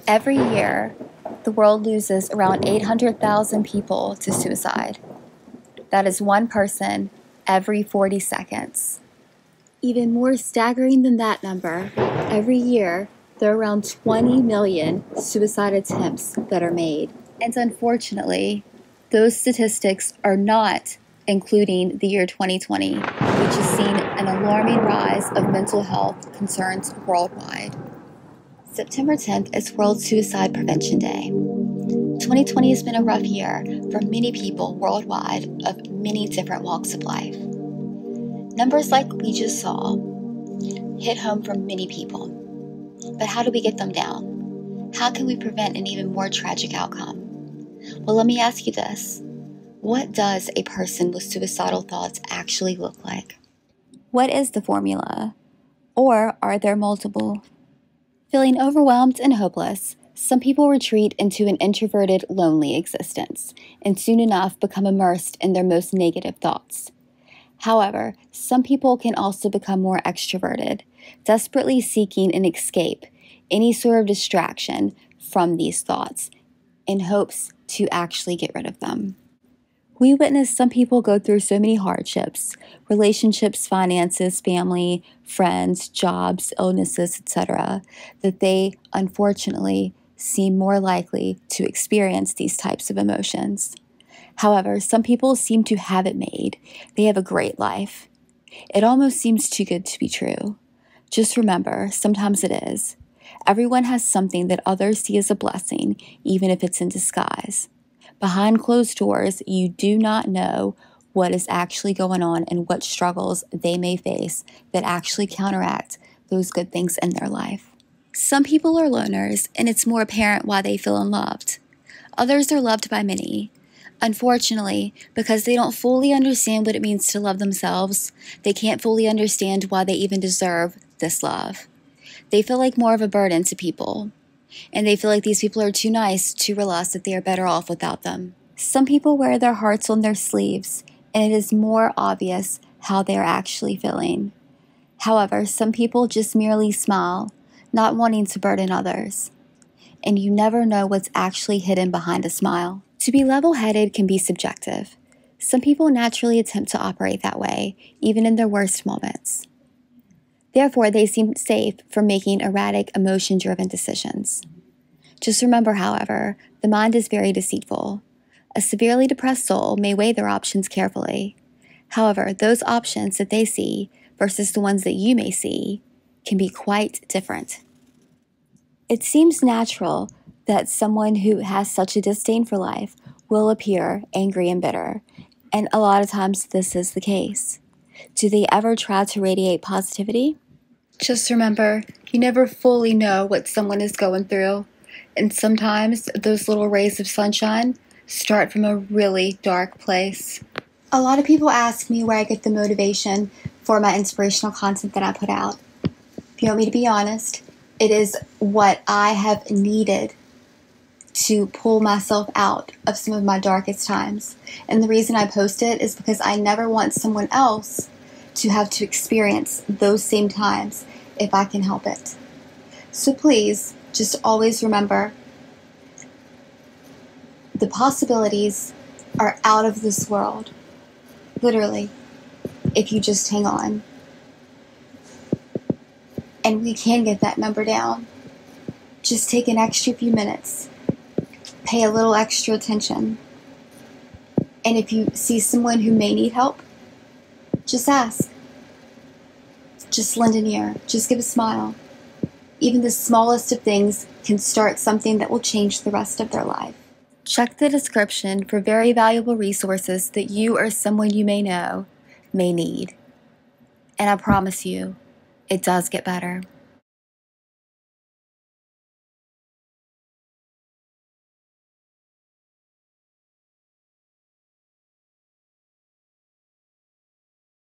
Every year, the world loses around 800,000 people to suicide. That is one person every 40 seconds. Even more staggering than that number, every year, there are around 20 million suicide attempts that are made. And unfortunately, those statistics are not including the year 2020, which has seen an alarming rise of mental health concerns worldwide. September 10th is World Suicide Prevention Day. 2020 has been a rough year for many people worldwide of many different walks of life. Numbers like we just saw hit home for many people. But how do we get them down? How can we prevent an even more tragic outcome? Well, let me ask you this. What does a person with suicidal thoughts actually look like? What is the formula? Or are there multiple? Feeling overwhelmed and hopeless, some people retreat into an introverted, lonely existence and soon enough become immersed in their most negative thoughts. However, some people can also become more extroverted, desperately seeking an escape, any sort of distraction from these thoughts, in hopes to actually get rid of them. We witness some people go through so many hardships, relationships, finances, family, friends, jobs, illnesses, etc., that they unfortunately seem more likely to experience these types of emotions. However, some people seem to have it made. They have a great life. It almost seems too good to be true. Just remember, sometimes it is. Everyone has something that others see as a blessing, even if it's in disguise. Behind closed doors, you do not know what is actually going on and what struggles they may face that actually counteract those good things in their life. Some people are loners, and it's more apparent why they feel unloved. Others are loved by many. Unfortunately, because they don't fully understand what it means to love themselves, they can't fully understand why they even deserve this love. They feel like more of a burden to people, and they feel like these people are too nice to realize that they are better off without them. Some people wear their hearts on their sleeves, and it is more obvious how they are actually feeling. However, some people just merely smile, not wanting to burden others. And you never know what's actually hidden behind a smile. To be level-headed can be subjective. Some people naturally attempt to operate that way, even in their worst moments. Therefore, they seem safe from making erratic, emotion-driven decisions. Just remember, however, the mind is very deceitful. A severely depressed soul may weigh their options carefully. However, those options that they see versus the ones that you may see can be quite different. It seems natural that someone who has such a disdain for life will appear angry and bitter, and a lot of times this is the case. Do they ever try to radiate positivity? Just remember, you never fully know what someone is going through, and sometimes those little rays of sunshine start from a really dark place. A lot of people ask me where I get the motivation for my inspirational content that I put out. If you want me to be honest, it is what I have needed to pull myself out of some of my darkest times. And the reason I post it is because I never want someone else to have to experience those same times if I can help it. So please, just always remember, the possibilities are out of this world. Literally, if you just hang on. And we can get that number down. Just take an extra few minutes. Pay a little extra attention. And if you see someone who may need help, just ask. Just lend an ear. Just give a smile. Even the smallest of things can start something that will change the rest of their life. Check the description for very valuable resources that you or someone you may know may need. And I promise you, it does get better.